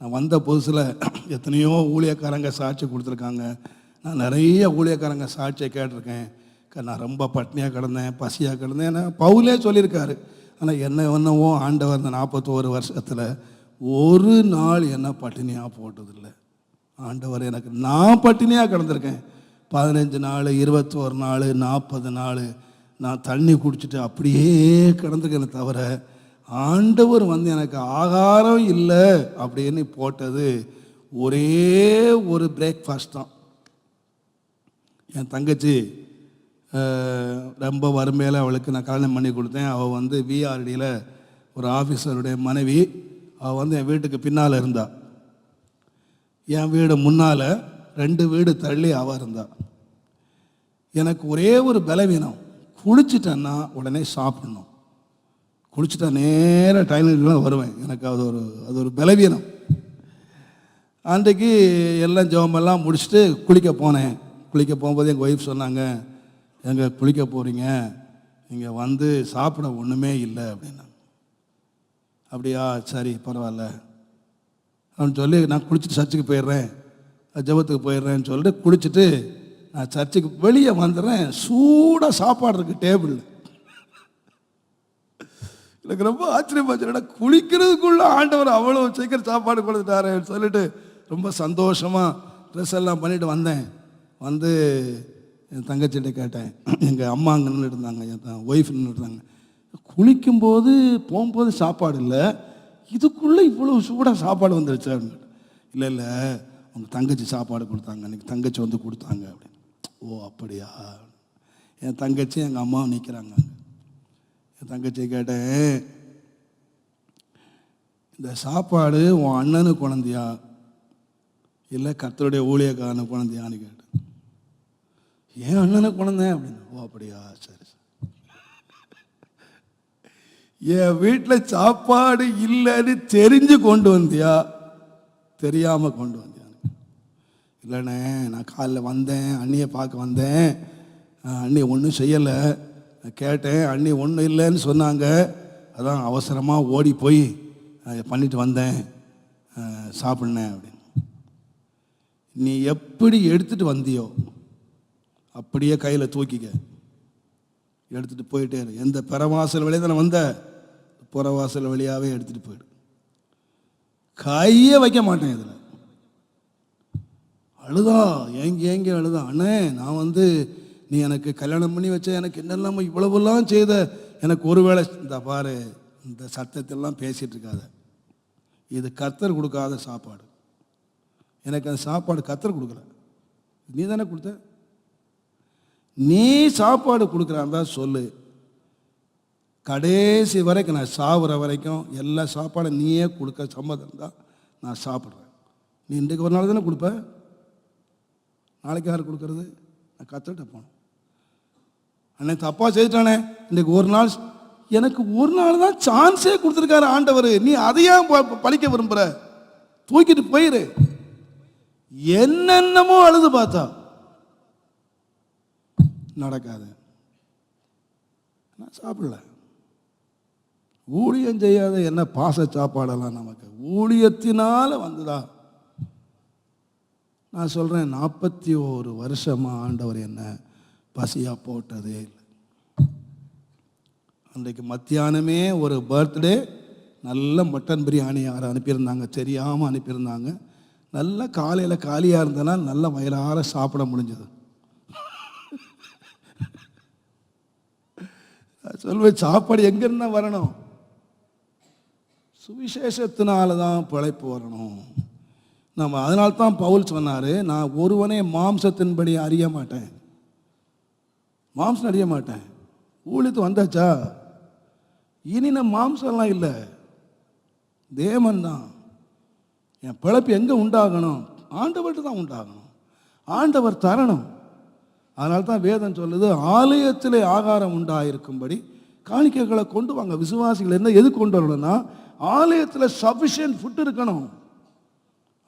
நான் வந்த புதுசில் எத்தனையோ ஊழியக்காரங்க சாட்சி கொடுத்துருக்காங்க. நான் நிறைய ஊழியக்காரங்க சாட்சியை கேட்டிருக்கேன். நான் ரொம்ப பட்னியாக கிடந்தேன், பசியாக கிடந்தேன். ஏன்னா பவுலே சொல்லியிருக்காரு. ஆனால் என்னவோ ஆண்டவர் இந்த 41 வருஷத்தில் ஒரு நாள் என்ன பட்டினியாக போட்டதில்லை. ஆண்டவர் எனக்கு நான் பட்டினியாக கிடந்திருக்கேன். 15 நாள், 21 நாள், 40 நாள் நான் தண்ணி குடிச்சிட்டு அப்படியே கிடந்திருக்கேன். தவிர ஆண்டவர் எனக்கு ஆகாரம் இல்லை அப்படின்னு போட்டது ஒரே ஒரு பிரேக்ஃபாஸ்ட் தான். என் தங்கச்சி ரொம்ப வறுமையில் அவளுக்கு நான் கல்யாணம் பண்ணி கொடுத்தேன். அவள் விஆர்டியில் ஒரு ஆஃபீஸருடைய மனைவி. அவள் என் வீட்டுக்கு பின்னால் இருந்தா. என் வீடு முன்னால் 2 வீடு தள்ளி அவள் இருந்தா. எனக்கு ஒரே ஒரு பலவீனம், குளிச்சுட்டேன்னா உடனே சாப்பிடணும். குளிச்சுட்டா நேராக டாய்லெட்லாம் வருவேன். எனக்கு அது ஒரு பலவீனம். அன்றைக்கு எல்லாம் ஜெபமெல்லாம் முடிச்சுட்டு குளிக்க போனேன். குளிக்க போகும்போது எங்கள் ஒய்ஃப் சொன்னாங்க, எங்கே குளிக்க போகிறீங்க, இங்கே சாப்பிட ஒன்றுமே இல்லை அப்படின்னா. அப்படியா, சரி பரவாயில்ல அப்படின்னு சொல்லி நான் குளிச்சுட்டு சர்ச்சுக்கு போயிடுறேன், ஜெபத்துக்கு போயிடுறேன்னு சொல்லிட்டு குளிச்சுட்டு நான் சர்ச்சுக்கு வெளியே வந்துடுறேன். சூடாக சாப்பாடு இருக்குது டேபிளில். எனக்கு ரொம்ப ஆச்சரியமாச்சு. குளிக்கிறதுக்குள்ள ஆண்டவர் அவ்வளோ சீக்கிரம் சாப்பாடு கொடுத்துட்டாருன்னு சொல்லிட்டு ரொம்ப சந்தோஷமாக ட்ரெஸ் எல்லாம் பண்ணிட்டு வந்தேன். என் தங்கச்சிகிட்ட கேட்டேன். எங்கள் அம்மா அங்கே நின்றுட்டு இருந்தாங்க, என் ஒய்ஃப் நின்றுட்டு இருந்தாங்க. குளிக்கும்போது போகும்போது சாப்பாடு இல்லை, இதுக்குள்ளே இவ்வளோ சூடாக சாப்பாடு வந்துருச்சு அப்படின்னு. இல்லை இல்லை, உங்கள் தங்கச்சி சாப்பாடு கொடுத்தாங்க, அன்றைக்கி தங்கச்சி கொடுத்தாங்க அப்படின்னு. ஓ அப்படியா. என் தங்கச்சி எங்கள் அம்மாவும் நிற்கிறாங்க. என் தங்கச்சியை கேட்டேன், இந்த சாப்பாடு உன் அண்ணனுக்கு குழந்தையா இல்லை கர்த்தருடைய ஊழியக்காரனுக்கு குழந்தையான்னு கேட்டேன். ஏன் அண்ணனுக்கு குழந்தை அப்படின்னு. ஓ அப்படியா, சரி. என் வீட்டில் சாப்பாடு இல்லைன்னு தெரிஞ்சு கொண்டு வந்தியா, தெரியாமல் கொண்டு வந்தியா? இல்லைண்ணே, நான் காலைல வந்தேன், அண்ணியை பார்க்க வந்தேன், அண்ணி ஒன்றும் செய்யலை, கேட்டேன், அண்ணி ஒன்றும் இல்லைன்னு சொன்னாங்க, அதான் அவசரமாக ஓடி போய் பண்ணிட்டு வந்தேன், சாப்பிட்னேன் அப்படின்னு. நீ எப்படி எடுத்துகிட்டு வந்தியோ அப்படியே கையில் தூக்கிக்க, எடுத்துகிட்டு போயிட்டே இரு. எந்த பிறவாசல் வழியாக தானே வந்த, புறவாசல் வழியாகவே எடுத்துகிட்டு போயிடு. கையே வைக்க மாட்டேன் இதில். அழுதா, ஏங்கி அழுதா. அண்ணே, நான் நீ எனக்கு கல்யாணம் பண்ணி வச்ச, எனக்கு என்னெல்லாம் இவ்வளவுலாம் செய்த, எனக்கு ஒருவேளை இந்த பாரு, இந்த சத்தத்தெல்லாம் பேசிகிட்டு இருக்காத, இது கர்த்தர் கொடுக்காத சாப்பாடு. எனக்கு அந்த சாப்பாடு கர்த்தர் கொடுக்கல, நீ தானே கொடுத்த. நீ சாப்பாடு கொடுக்குறாந்தா சொல்லு, கடைசி வரைக்கும் நான் சாப்பிட்ற வரைக்கும் எல்லா சாப்பாடும் நீயே கொடுக்க சம்மதம் தான் நான் சாப்பிட்றேன். நீ இன்றைக்கு ஒரு நாள் தானே கொடுப்ப, நாளைக்கு யார் கொடுக்கறது? நான் கற்றுக்கிட்ட போனேன். அண்ணே தப்பாக செய்துட்டானே, இன்றைக்கு ஒரு நாள், எனக்கு ஒரு நாள் தான் சான்ஸே கொடுத்துருக்காரு ஆண்டவர், நீ அதையா பழிக்க விரும்புகிற? தூக்கிட்டு போயிரு. என்னென்னமோ அழுது பார்த்தா நடக்காது. நான் சாப்பிடல. ஊழியம் செய்யாத என்ன பாச சாப்பாடெல்லாம் நமக்கு ஊழியத்தினால வந்துதா? நான் சொல்கிறேன், 41 வருஷமாக ஆண்டவர் என்ன பசியாக போட்டதே இல்லை. அன்றைக்கு மத்தியானமே ஒரு பர்த்டே, நல்ல மட்டன் பிரியாணி யாரும் அனுப்பியிருந்தாங்க, தெரியாமல் அனுப்பியிருந்தாங்க. நல்ல காலையில் காலியாக இருந்தனா நல்ல வயிறார சாப்பிட முடிஞ்சது. சொல்வேன், சாப்பாடு எங்கேருந்தா வரணும்? சுவிசேஷத்தினால தான் பிழைப்பு வரணும். நம்ம அதனால்தான் பவுல் சொன்னார், நான் ஒருவனே மாம்சத்தின்படி அறிய மாட்டேன், மாம்சம் அறிய மாட்டேன். ஊழியத்து வந்தாச்சா, இனி நான் மாம்சம்லாம் இல்லை, தேவன் தான். என் பிழைப்பு எங்கே உண்டாகணும்? ஆண்டவர்கிட்ட தான் உண்டாகணும், ஆண்டவர் தரணும். அதனால தான் வேதம் சொல்லுது, ஆலயத்தில் ஆகாரம் உண்டாயிருக்கும்படி காணிக்கைகளை கொண்டு வாங்க. விசுவாசிகள் என்ன எது கொண்டு வரணும்னா, ஆலயத்தில் சஃபிஷியன்ட் ஃபுட் இருக்கணும்,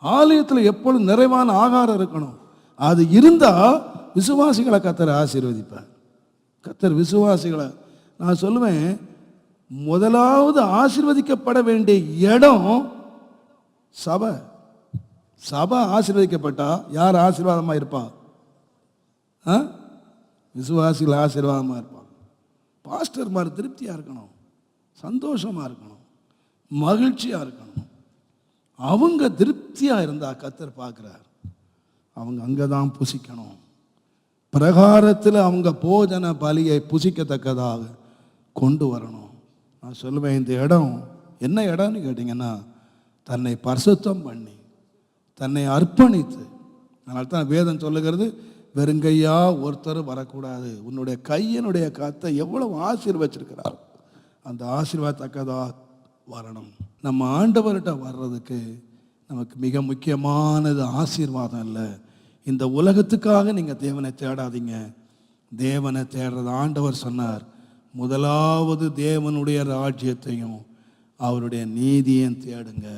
ஆலயத்தில் எப்பொழுதும் நிறைவான ஆகாரம் இருக்கணும். அது இருந்தால் விசுவாசிகளை கர்த்தர் ஆசீர்வதிப்பார். கர்த்தர் விசுவாசிகளை, நான் சொல்லுவேன், முதலாவது ஆசீர்வதிக்கப்பட வேண்டிய இடம் சபை சபை ஆசீர்வதிக்கப்பட்டா யார் ஆசீர்வாதமாக இருப்பா? விசுவாசிகள் ஆசீர்வாதமாக இருப்பாங்க. பாஸ்டர்மார் திருப்தியாக இருக்கணும், சந்தோஷமாக இருக்கணும், மகிழ்ச்சியாக இருக்கணும். அவங்க திருப்தியாக இருந்தால் கர்த்தர் பார்க்குறார். அவங்க அங்கே தான் புசிக்கணும். பிரகாரத்தில் அவங்க போஜன பலியை புசிக்கத்தக்கதாக கொண்டு வரணும். நான் சொல்லுவேன், இந்த இடம் என்ன இடம்னு கேட்டிங்கன்னா, தன்னை பரிசுத்தம் பண்ணி தன்னை அர்ப்பணித்து. அதனால தான் வேதம் சொல்லுகிறது, வெறுங்கையா ஒருத்தர் வரக்கூடாது. உன்னுடைய கையினுடைய கத்தை எவ்வளவு ஆசீர்வச்சிருக்கிறார், அந்த ஆசீர்வாதத்தக்கதாக வரணும். நம்ம ஆண்டவர்கிட்ட வர்றதுக்கு நமக்கு மிக முக்கியமானது ஆசீர்வாதம் இல்லை. இந்த உலகத்துக்காக நீங்கள் தேவனை தேடாதீங்க. தேவனை தேடுறது ஆண்டவர் சொன்னார், முதலாவது தேவனுடைய ராஜ்யத்தையும் அவருடைய நீதியையும் தேடுங்க.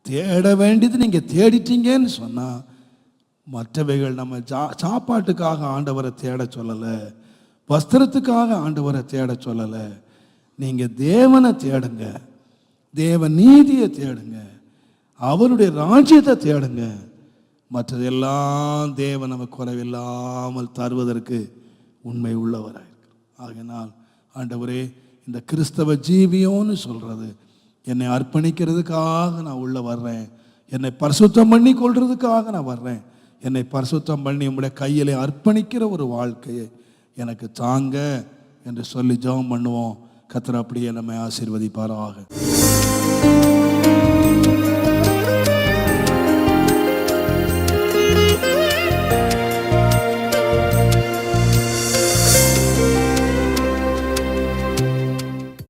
தேட வேண்டியது நீங்கள் தேடிட்டீங்கன்னு சொன்னால், மற்றவைகள் நம்ம சாப்பாட்டுக்காக ஆண்டவரை தேட சொல்லலை, வஸ்திரத்துக்காக ஆண்டவரை தேட சொல்லலை. நீங்கள் தேவனை தேடுங்க, தேவ நீதியை தேடுங்க, அவருடைய ராஜ்யத்தை தேடுங்க. மற்றதெல்லாம் தேவன் நமக்கு குறைவில்லாமல் தருவதற்கு உண்மை உள்ளவராயிருக்கிறார். ஆகையினால் ஆண்டவரே, இந்த கிறிஸ்தவ ஜீவியோன்னு சொல்கிறது, என்னை அர்ப்பணிக்கிறதுக்காக நான் உள்ள வர்றேன், என்னை பரிசுத்தம் பண்ணி கொள்றதுக்காக நான் வர்றேன், என்னை பரிசுத்தம் பண்ணி உங்களுடைய கையிலே அர்ப்பணிக்கிற ஒரு வாழ்க்கையை எனக்கு தாங்க என்று சொல்லி ஜெபம் பண்ணுவோம். கர்த்தர் அப்படியே நம்மை ஆசீர்வதிப்பாராக.